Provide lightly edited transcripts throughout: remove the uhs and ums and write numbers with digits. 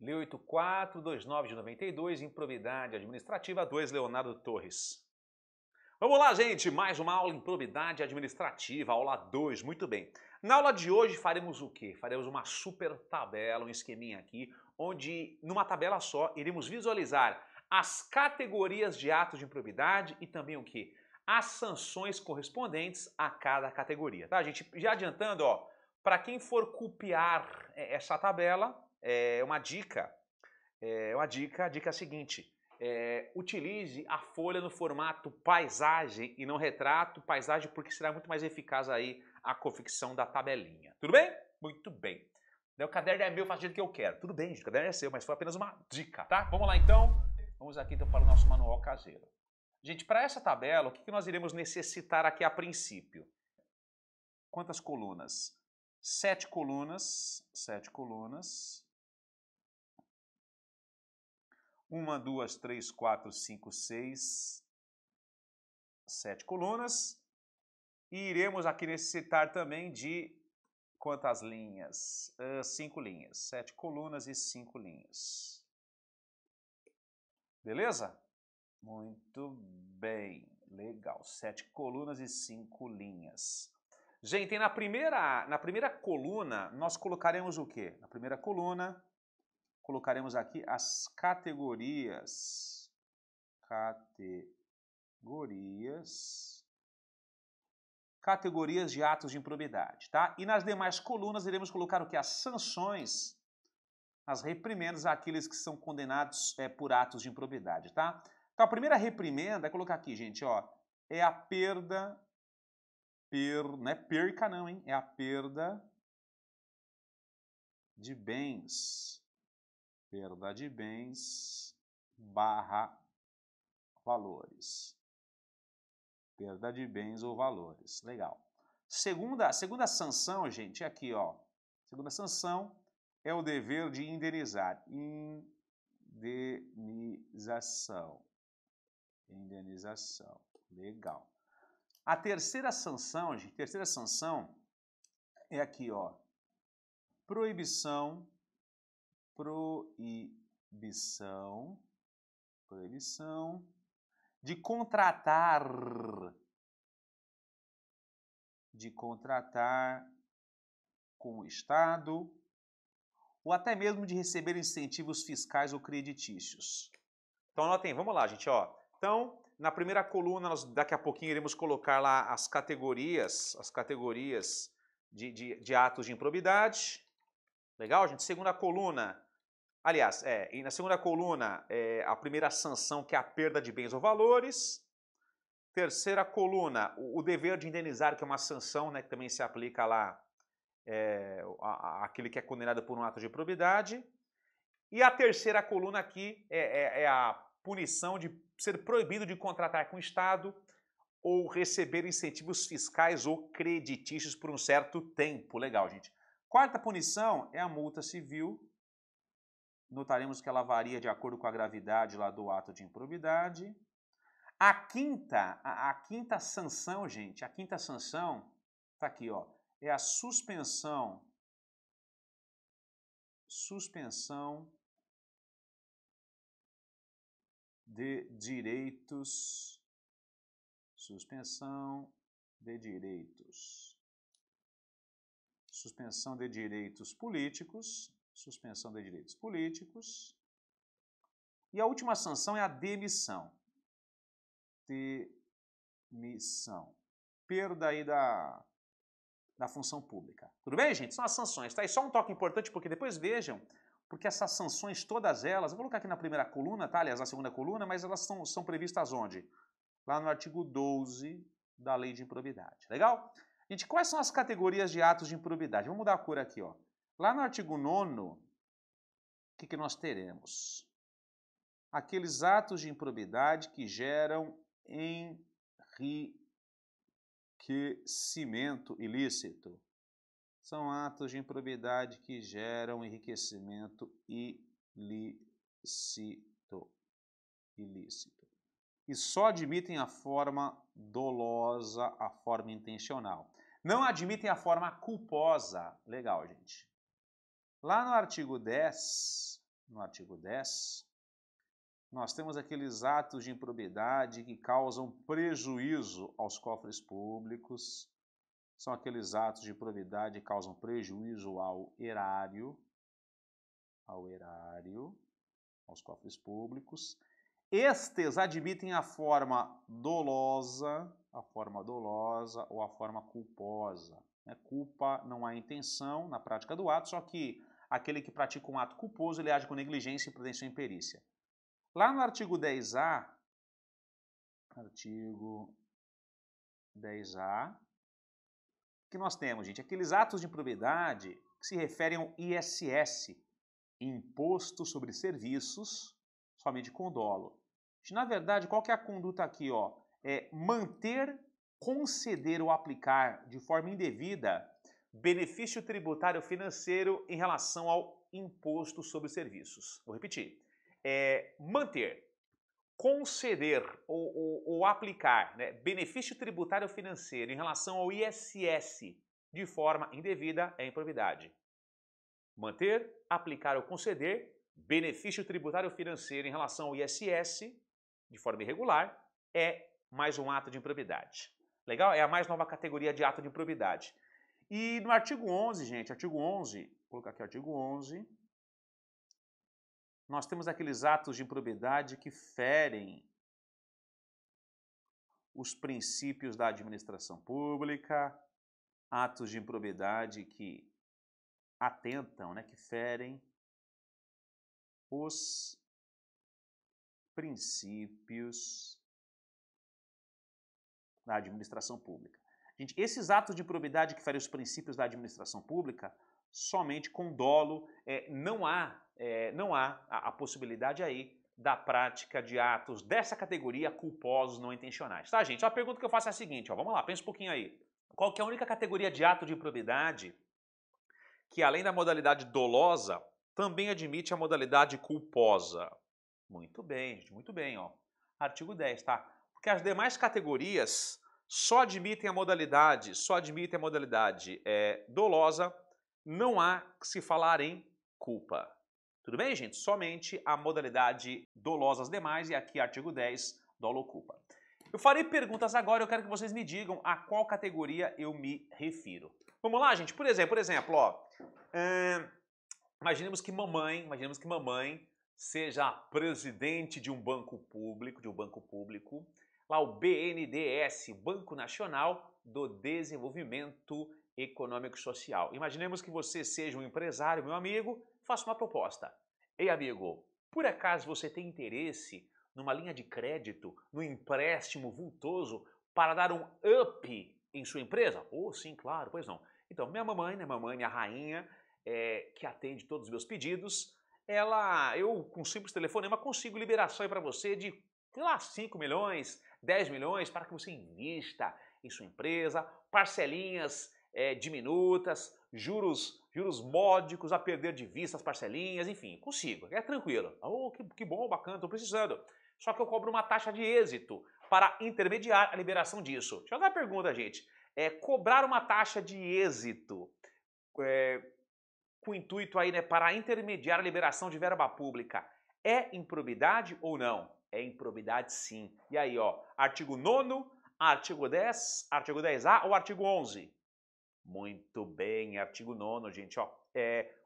Lei 8429 de 92, improbidade administrativa 2, Leonardo Torres. Vamos lá, gente, mais uma aula em improbidade administrativa, aula 2, muito bem. Na aula de hoje faremos o quê? Faremos uma super tabela, um esqueminha aqui, onde numa tabela só iremos visualizar as categorias de atos de improbidade e também o quê? As sanções correspondentes a cada categoria, tá, gente? Já adiantando, ó, para quem for copiar essa tabela, a dica é a seguinte, utilize a folha no formato paisagem e não retrato, paisagem porque será muito mais eficaz aí a confecção da tabelinha. Tudo bem? Muito bem. O caderno é meu, faço do jeito que eu quero. Tudo bem, gente, o caderno é seu, mas foi apenas uma dica, tá? Vamos lá então. Vamos aqui então para o nosso manual caseiro. Gente, para essa tabela, o que nós iremos necessitar aqui a princípio? Quantas colunas? 7 colunas. 7 colunas. 1, 2, 3, 4, 5, 6, 7 colunas. E iremos aqui necessitar também de quantas linhas? 5 linhas. 7 colunas e 5 linhas. Beleza? Muito bem. Legal. 7 colunas e 5 linhas. Gente, na primeira coluna, nós colocaremos o quê? Na primeira coluna, colocaremos aqui as categorias. Categorias de atos de improbidade, tá? E nas demais colunas iremos colocar o que? As sanções, as reprimendas àqueles que são condenados por atos de improbidade, tá? Então a primeira reprimenda é colocar aqui, gente, ó, é a perda, não é perca não, hein? É a perda de bens. Perda de bens barra valores. Perda de bens ou valores. Legal. Segunda sanção, gente, é aqui, ó. Segunda sanção é o dever de indenizar. Indenização. Indenização. Legal. A terceira sanção, gente, é aqui, ó. Proibição de contratar com o Estado ou até mesmo de receber incentivos fiscais ou creditícios. Então anotem, vamos lá, gente, ó. Então, na primeira coluna, nós daqui a pouquinho iremos colocar lá as categorias de atos de improbidade. Legal, gente? Segunda coluna, aliás, e na segunda coluna, a primeira sanção, que é a perda de bens ou valores. Terceira coluna, o dever de indenizar, que é uma sanção, né, que também se aplica lá àquele que é condenado por um ato de improbidade. E a terceira coluna aqui é a punição de ser proibido de contratar com o Estado ou receber incentivos fiscais ou creditícios por um certo tempo. Legal, gente. Quarta punição é a multa civil. Notaremos que ela varia de acordo com a gravidade lá do ato de improbidade. A quinta sanção, gente, a quinta sanção, tá aqui, ó, é a suspensão de direitos, suspensão de direitos políticos, e a última sanção é a demissão. Perda aí da função pública. Tudo bem, gente? São as sanções, tá? E só um toque importante, porque depois vejam, porque essas sanções, todas elas, eu vou colocar aqui na primeira coluna, tá? Aliás, na segunda coluna, mas elas são previstas onde? Lá no artigo 12 da Lei de Improbidade. Legal? Gente, quais são as categorias de atos de improbidade? Vamos mudar a cor aqui, ó. Lá no artigo 9º, o que nós teremos? Aqueles atos de improbidade que geram enriquecimento ilícito. São atos de improbidade que geram enriquecimento ilícito. E só admitem a forma dolosa, a forma intencional. Não admitem a forma culposa. Legal, gente. Lá no artigo 10, no artigo 10, nós temos aqueles atos de improbidade que causam prejuízo aos cofres públicos, são aqueles atos de improbidade que causam prejuízo ao erário, aos cofres públicos. Estes admitem a forma dolosa ou a forma culposa. Culpa não há intenção na prática do ato, só que aquele que pratica um ato culposo, ele age com negligência, imprudência ou imperícia. Lá no artigo 10A, que nós temos, gente, aqueles atos de improbidade que se referem ao ISS, Imposto sobre Serviços, somente com dolo. Na verdade, qual que é a conduta aqui? É manter, conceder ou aplicar de forma indevida benefício tributário financeiro em relação ao imposto sobre serviços. Vou repetir. Manter, conceder ou aplicar, né, benefício tributário financeiro em relação ao ISS de forma indevida é improbidade. Manter, aplicar ou conceder benefício tributário financeiro em relação ao ISS de forma irregular é mais um ato de improbidade. Legal? É a mais nova categoria de ato de improbidade. E no artigo 11, gente, artigo 11, vou colocar aqui artigo 11, nós temos aqueles atos de improbidade que ferem os princípios da administração pública, atos de improbidade que atentam, né, que ferem os princípios da administração pública. Gente, esses atos de improbidade que ferem os princípios da administração pública, somente com dolo, não há a possibilidade aí da prática de atos dessa categoria culposos não intencionais. Tá, gente? A pergunta que eu faço é a seguinte, vamos lá, pensa um pouquinho aí. Qual que é a única categoria de ato de improbidade que, além da modalidade dolosa, também admite a modalidade culposa? Muito bem, gente, muito bem, ó. Artigo 10, tá? Porque as demais categorias só admitem a modalidade dolosa, não há que se falar em culpa. Tudo bem, gente? Somente a modalidade dolosa as demais, e aqui artigo 10, dolo ou culpa. Eu farei perguntas agora, eu quero que vocês me digam a qual categoria eu me refiro. Vamos lá, gente? Por exemplo, ó, imaginemos que mamãe seja presidente de um banco público, lá o BNDES, Banco Nacional do Desenvolvimento Econômico e Social. Imaginemos que você seja um empresário, meu amigo, faça uma proposta. Ei, amigo, por acaso você tem interesse numa linha de crédito, num empréstimo vultoso para dar um up em sua empresa? Oh, sim, claro, pois não. Então, minha mamãe, a rainha, que atende todos os meus pedidos, eu com simples telefonema consigo liberação para você de, sei lá, 5 milhões, 10 milhões para que você invista em sua empresa, parcelinhas diminutas, juros módicos a perder de vista as parcelinhas, enfim, consigo, é tranquilo. Oh, que bom, bacana, estou precisando. Só que eu cobro uma taxa de êxito para intermediar a liberação disso. Deixa eu dar uma pergunta, gente. Cobrar uma taxa de êxito com o intuito aí, né, para intermediar a liberação de verba pública é improbidade ou não? É improbidade sim. E aí, ó, artigo 9º, artigo 10, artigo 10A ou artigo 11? Muito bem, artigo 9º, gente, ó.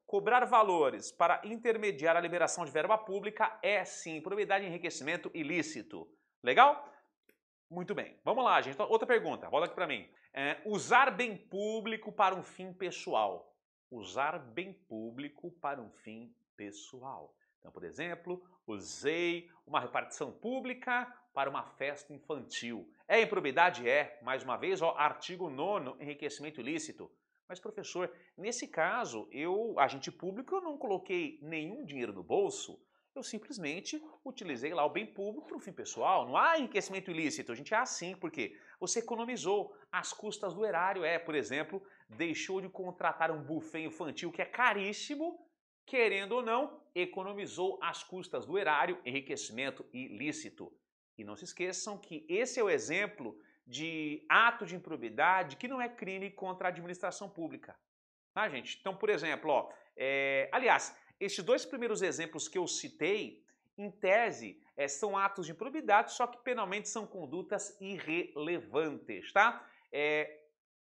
Cobrar valores para intermediar a liberação de verba pública é sim improbidade e enriquecimento ilícito. Legal? Muito bem. Vamos lá, gente. Outra pergunta, volta aqui para mim. Usar bem público para um fim pessoal. Usar bem público para um fim pessoal. Então, por exemplo, usei uma repartição pública para uma festa infantil. É improbidade? É. Mais uma vez, ó, artigo 9º, enriquecimento ilícito. Mas, professor, nesse caso, agente público, eu não coloquei nenhum dinheiro no bolso, eu simplesmente utilizei lá o bem público para um fim pessoal. Não há enriquecimento ilícito. A gente é assim, porque você economizou às custas do erário. Por exemplo, deixou de contratar um buffet infantil que é caríssimo, querendo ou não, economizou às custas do erário, enriquecimento ilícito. E não se esqueçam que esse é o exemplo de ato de improbidade que não é crime contra a administração pública. Tá, gente? Então, por exemplo, ó, aliás, esses dois primeiros exemplos que eu citei, em tese, são atos de improbidade, só que penalmente são condutas irrelevantes, tá?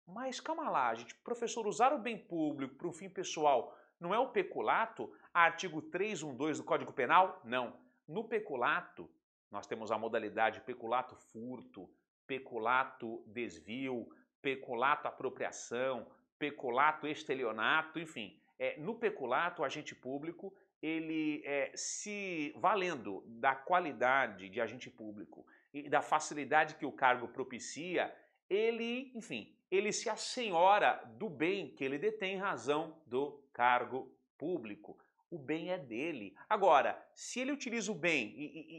Mas calma lá, gente. Professor, usar o bem público para um fim pessoal não é o peculato? Artigo 312 do Código Penal? Não. No peculato, nós temos a modalidade peculato furto, peculato desvio, peculato apropriação, peculato estelionato, enfim. No peculato, o agente público, ele se valendo da qualidade de agente público e da facilidade que o cargo propicia, ele, enfim, ele se assenhora do bem que ele detém em razão do cargo público. O bem é dele. Agora, se ele utiliza o bem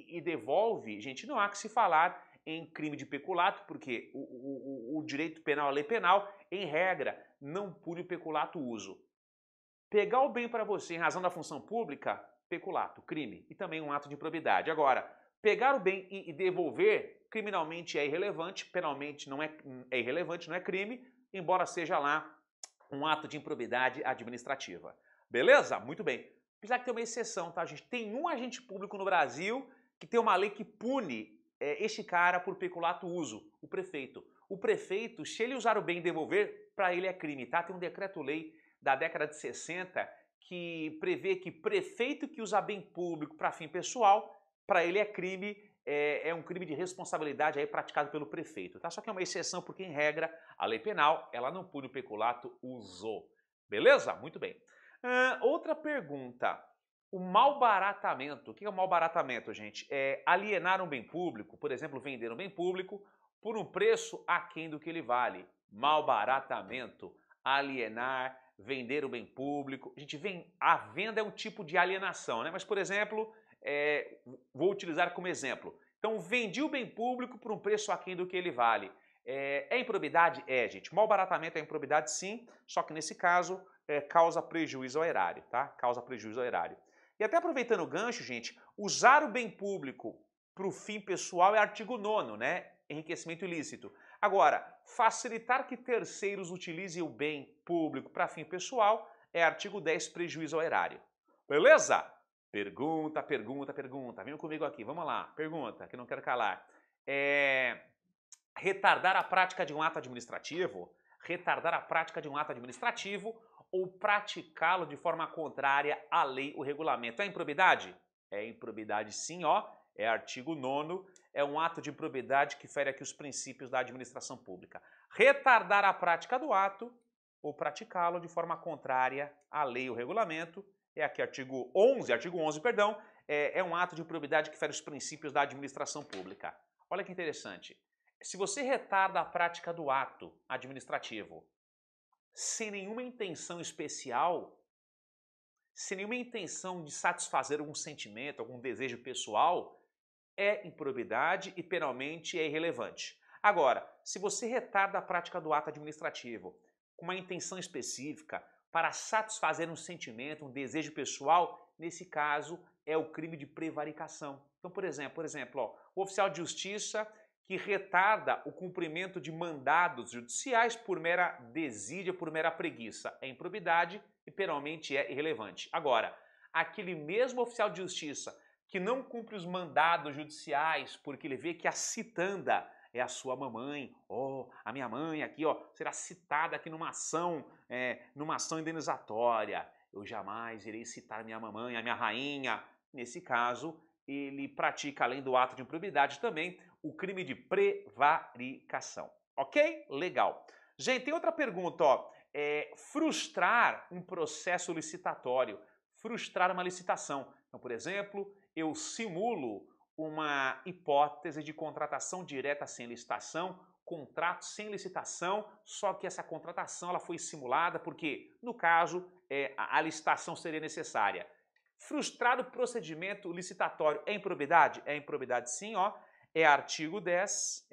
e devolve, gente, não há que se falar em crime de peculato, porque o direito penal, a lei penal, em regra, não pune o peculato uso. Pegar o bem para você em razão da função pública, peculato, crime, e também um ato de improbidade. Agora, pegar o bem e devolver, criminalmente é irrelevante, penalmente não é irrelevante, não é crime, embora seja lá um ato de improbidade administrativa. Beleza? Muito bem. Apesar que tem uma exceção, tá, gente? Tem um agente público no Brasil que tem uma lei que pune este cara por peculato uso, o prefeito. O prefeito, se ele usar o bem e devolver, para ele é crime, tá? Tem um decreto-lei da década de 60 que prevê que prefeito que usa bem público para fim pessoal, para ele é crime, é um crime de responsabilidade aí praticado pelo prefeito, tá? Só que é uma exceção porque, em regra, a lei penal, ela não pune o peculato uso. Beleza? Muito bem. Outra pergunta. O malbaratamento. O que é o malbaratamento, gente? É alienar um bem público, por exemplo, vender um bem público por um preço aquém do que ele vale. Malbaratamento. Alienar, vender o bem público. A venda é um tipo de alienação, né? Mas, por exemplo, vou utilizar como exemplo. Então, vendi o bem público por um preço aquém do que ele vale. É improbidade? É, gente. Malbaratamento é improbidade, sim, só que nesse caso causa prejuízo ao erário, tá? Causa prejuízo ao erário. E até aproveitando o gancho, gente, usar o bem público para o fim pessoal é artigo 9º, né? Enriquecimento ilícito. Agora, facilitar que terceiros utilizem o bem público para fim pessoal é artigo 10, prejuízo ao erário. Beleza? Pergunta, pergunta, pergunta. Venham comigo aqui, vamos lá. Pergunta, que não quero calar. Retardar a prática de um ato administrativo? Retardar a prática de um ato administrativo ou praticá-lo de forma contrária à lei ou regulamento. É improbidade? É improbidade sim, ó. É artigo 9º, é um ato de improbidade que fere aqui os princípios da administração pública. Retardar a prática do ato ou praticá-lo de forma contrária à lei ou regulamento, é aqui artigo 11, perdão, é um ato de improbidade que fere os princípios da administração pública. Olha que interessante. Se você retarda a prática do ato administrativo sem nenhuma intenção especial, sem nenhuma intenção de satisfazer algum sentimento, algum desejo pessoal, é improbidade e penalmente é irrelevante. Agora, se você retarda a prática do ato administrativo com uma intenção específica para satisfazer um sentimento, um desejo pessoal, nesse caso é o crime de prevaricação. Então, por exemplo, ó, o oficial de justiça que retarda o cumprimento de mandados judiciais por mera desídia, por mera preguiça, é improbidade e penalmente é irrelevante. Agora, aquele mesmo oficial de justiça que não cumpre os mandados judiciais porque ele vê que a citanda é a sua mamãe, a minha mãe aqui, será citada aqui numa ação indenizatória. Eu jamais irei citar minha mamãe, a minha rainha. Nesse caso, ele pratica, além do ato de improbidade, também o crime de prevaricação. Ok? Legal. Gente, tem outra pergunta, ó. Frustrar um processo licitatório, frustrar uma licitação. Então, por exemplo, eu simulo uma hipótese de contratação direta sem licitação, contrato sem licitação, só que essa contratação ela foi simulada porque, no caso, a licitação seria necessária. Frustrar o procedimento licitatório é improbidade? É improbidade sim, ó. É artigo 10,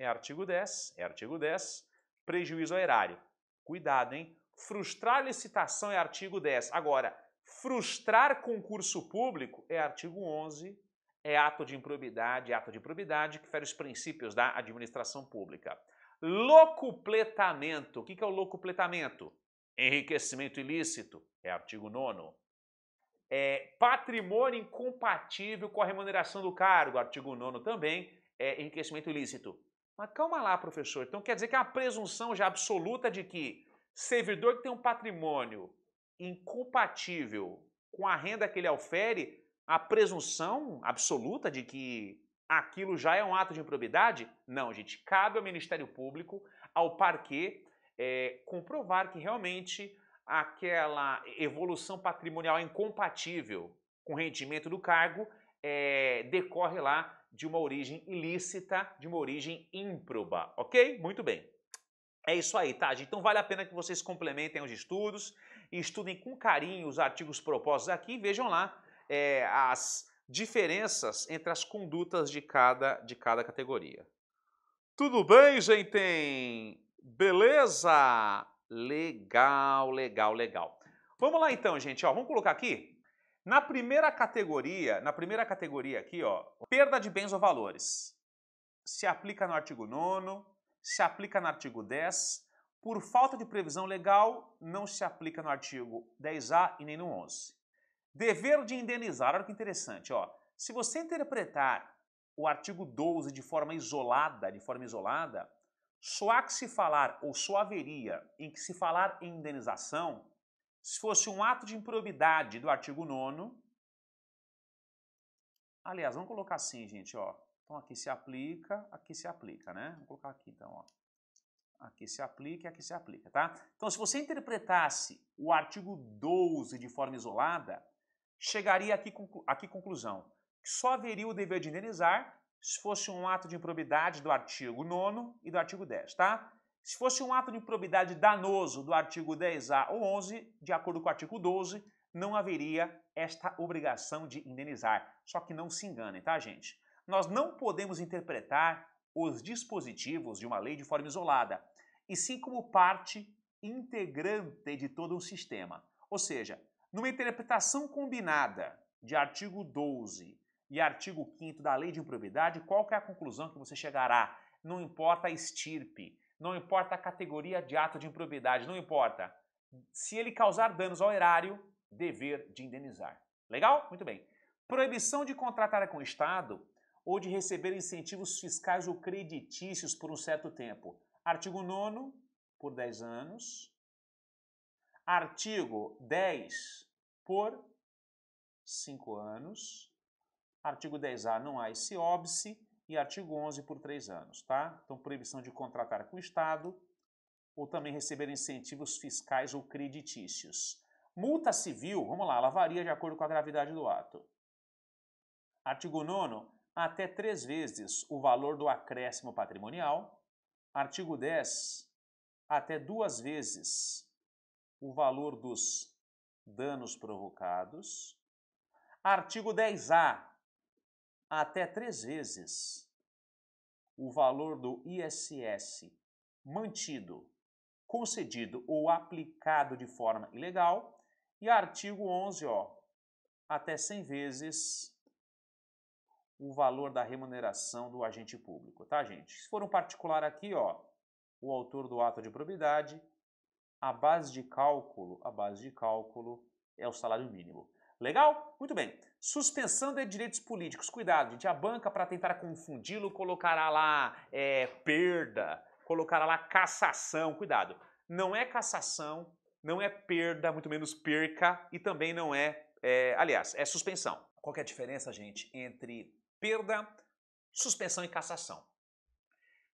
prejuízo ao erário. Cuidado, hein? Frustrar licitação é artigo 10. Agora, frustrar concurso público é artigo 11, é ato de improbidade que fere os princípios da administração pública. Locupletamento. O que é o locupletamento? Enriquecimento ilícito, é artigo 9º. Patrimônio incompatível com a remuneração do cargo, artigo 9º também, enriquecimento ilícito. Mas calma lá, professor, então quer dizer que é uma presunção já absoluta de que servidor que tem um patrimônio incompatível com a renda que ele ofere, a presunção absoluta de que aquilo já é um ato de improbidade? Não, gente, cabe ao Ministério Público, ao parquê, comprovar que realmente aquela evolução patrimonial incompatível com o rendimento do cargo decorre lá de uma origem ilícita, de uma origem ímproba, ok? Muito bem. É isso aí, tá, gente? Então vale a pena que vocês complementem os estudos e estudem com carinho os artigos propostos aqui e vejam lá as diferenças entre as condutas de cada categoria. Tudo bem, gente? Beleza? Legal, legal, legal. Vamos lá então, gente, ó, vamos colocar aqui. Na primeira categoria aqui, ó, perda de bens ou valores. Se aplica no artigo 9º, se aplica no artigo 10. Por falta de previsão legal, não se aplica no artigo 10A e nem no 11. Dever de indenizar, olha que interessante, ó. Se você interpretar o artigo 12 de forma isolada, só há que se falar, ou só haveria em que se falar em indenização, se fosse um ato de improbidade do artigo 9º. Aliás, vamos colocar assim, gente, ó. Então aqui se aplica, né? Vamos colocar aqui então, ó. Aqui se aplica e aqui se aplica, tá? Então se você interpretasse o artigo 12 de forma isolada, chegaria aqui conclusão, que só haveria o dever de indenizar se fosse um ato de improbidade do artigo 9º e do artigo 10, tá? Se fosse um ato de improbidade danoso do artigo 10A ou 11, de acordo com o artigo 12, não haveria esta obrigação de indenizar. Só que não se enganem, tá, gente? Nós não podemos interpretar os dispositivos de uma lei de forma isolada, e sim como parte integrante de todo um sistema. Ou seja, numa interpretação combinada de artigo 12 e artigo 5º da lei de improbidade, qual que é a conclusão que você chegará? Não importa a estirpe, não importa a categoria de ato de improbidade, não importa. Se ele causar danos ao erário, dever de indenizar. Legal? Muito bem. Proibição de contratar com o Estado ou de receber incentivos fiscais ou creditícios por um certo tempo. Artigo 9º, por 10 anos. Artigo 10, por 5 anos. Artigo 10A, não há esse óbice. E artigo 11, por 3 anos, tá? Então, proibição de contratar com o Estado ou também receber incentivos fiscais ou creditícios. Multa civil, vamos lá, ela varia de acordo com a gravidade do ato. Artigo 9º, até 3 vezes o valor do acréscimo patrimonial. Artigo 10, até 2 vezes o valor dos danos provocados. Artigo 10A, até 3 vezes o valor do ISS mantido, concedido ou aplicado de forma ilegal. E artigo 11, ó, até 100 vezes o valor da remuneração do agente público, tá, gente? Se for um particular aqui, ó, o autor do ato de improbidade, a base de cálculo é o salário mínimo. Legal? Muito bem. Suspensão de direitos políticos. Cuidado, gente. A banca, para tentar confundi-lo, colocará lá perda, colocará lá cassação. Cuidado. Não é cassação, não é perda, muito menos perca, e também não aliás, é suspensão. Qual que é a diferença, gente, entre perda, suspensão e cassação?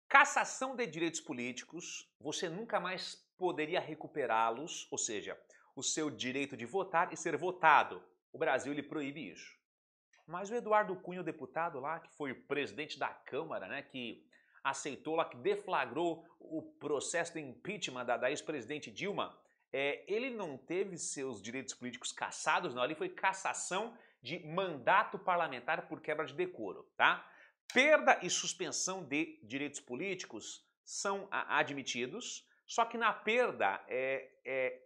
Cassação de direitos políticos, você nunca mais poderia recuperá-los, ou seja, o seu direito de votar e ser votado. O Brasil lhe proíbe isso. Mas o Eduardo Cunha, o deputado lá, que foi o presidente da Câmara, né, que aceitou lá, que deflagrou o processo de impeachment da ex-presidente Dilma, ele não teve seus direitos políticos cassados, não, ali foi cassação de mandato parlamentar por quebra de decoro, tá? Perda e suspensão de direitos políticos são admitidos, só que na perda,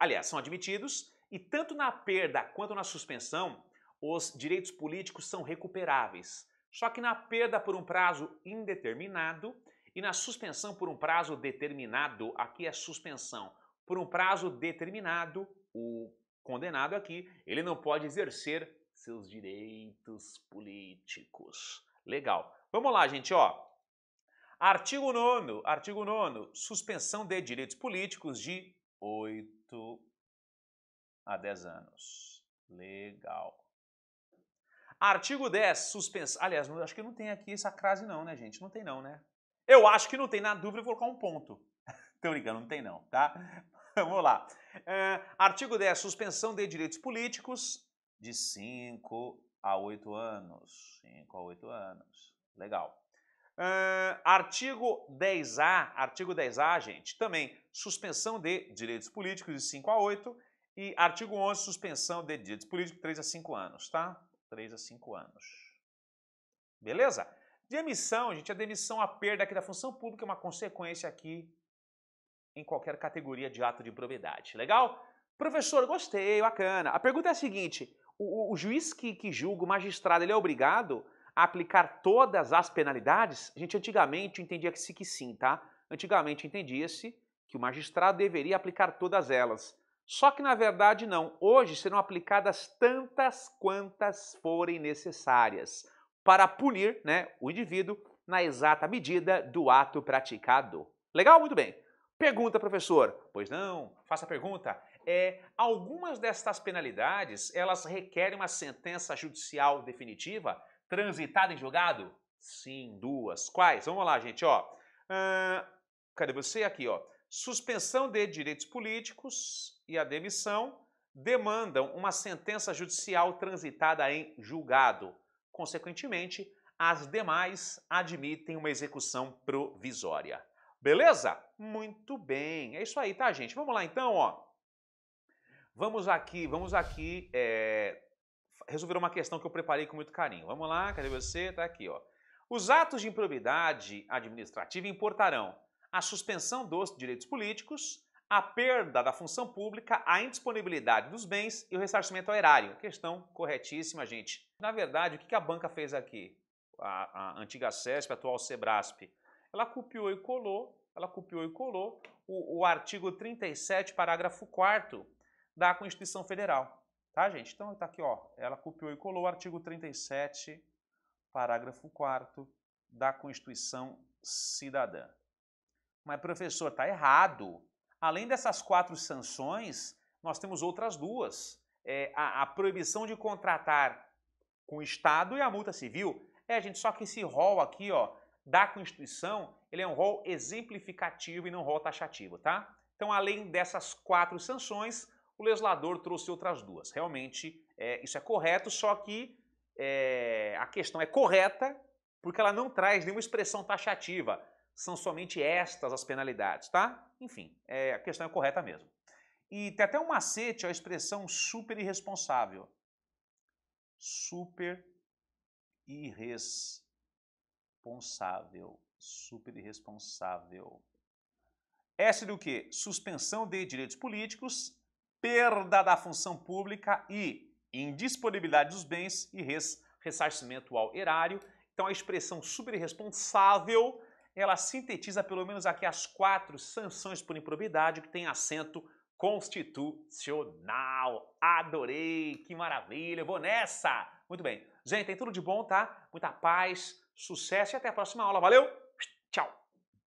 aliás, são admitidos, e tanto na perda quanto na suspensão, os direitos políticos são recuperáveis. Só que na perda por um prazo indeterminado e na suspensão por um prazo determinado, aqui é suspensão. Por um prazo determinado, o condenado aqui, ele não pode exercer seus direitos políticos. Legal. Vamos lá, gente, ó. Artigo 9º, suspensão de direitos políticos de 8 a 10 anos. Legal. Artigo 10, suspensão... Aliás, acho que não tem aqui essa crase não, né, gente? Não tem não, né? Eu acho que não tem, na dúvida eu vou colocar um ponto. Tô brincando, não tem não, tá? Vamos lá. Artigo 10, suspensão de direitos políticos de 5 a 8 anos. 5 a 8 anos. Legal. Artigo 10A, gente, também suspensão de direitos políticos de 5 a 8 e artigo 11, suspensão de direitos políticos de 3 a 5 anos, tá? 3 a 5 anos. Beleza? Demissão, gente, a demissão, a perda aqui da função pública é uma consequência aqui em qualquer categoria de ato de improbidade. Legal? Professor, gostei, bacana. A pergunta é a seguinte, o juiz que julga, o magistrado, ele é obrigado a aplicar todas as penalidades? Gente, antigamente entendia-se que sim, tá? Antigamente entendia-se que o magistrado deveria aplicar todas elas. Só que, na verdade, não. Hoje serão aplicadas tantas quantas forem necessárias para punir, né, o indivíduo na exata medida do ato praticado. Legal? Muito bem. Pergunta, professor. Pois não, faça a pergunta. Algumas destas penalidades, elas requerem uma sentença judicial definitiva transitada em julgado? Sim, duas. Quais? Vamos lá, gente, ó. Cadê você? Aqui, ó. Suspensão de direitos políticos e a demissão demandam uma sentença judicial transitada em julgado. Consequentemente, as demais admitem uma execução provisória. Beleza? Muito bem. É isso aí, tá, gente? Vamos lá, então, ó. Vamos aqui resolver uma questão que eu preparei com muito carinho. Vamos lá, cadê você? Tá aqui, ó. Os atos de improbidade administrativa importarão a suspensão dos direitos políticos, a perda da função pública, a indisponibilidade dos bens e o ressarcimento ao erário. Questão corretíssima, gente. Na verdade, o que a banca fez aqui? A antiga CESP, a atual SEBRASP. Ela copiou e colou o artigo 37, parágrafo 4º da Constituição Federal. Tá, gente? Então, tá aqui, ó. Ela copiou e colou o artigo 37, parágrafo 4º da Constituição Cidadã. Mas, professor, tá errado. Além dessas 4 sanções, nós temos outras duas. A proibição de contratar com o Estado e a multa civil. Gente, só que esse rol aqui, ó, da Constituição, ele é um rol exemplificativo e não um rol taxativo, tá? Então, além dessas 4 sanções, o legislador trouxe outras duas. Realmente, isso é correto, só que a questão é correta porque ela não traz nenhuma expressão taxativa. São somente estas as penalidades, tá? Enfim, a questão é correta mesmo. E tem até um macete, a expressão super irresponsável. Super irresponsável. Super irresponsável. S do que? Suspensão de direitos políticos, perda da função pública e indisponibilidade dos bens e ressarcimento ao erário. Então a expressão super irresponsável, ela sintetiza pelo menos aqui as 4 sanções por improbidade que tem assento constitucional. Adorei, que maravilha, eu vou nessa! Muito bem. Gente, tem tudo de bom, tá? Muita paz, sucesso e até a próxima aula. Valeu, tchau!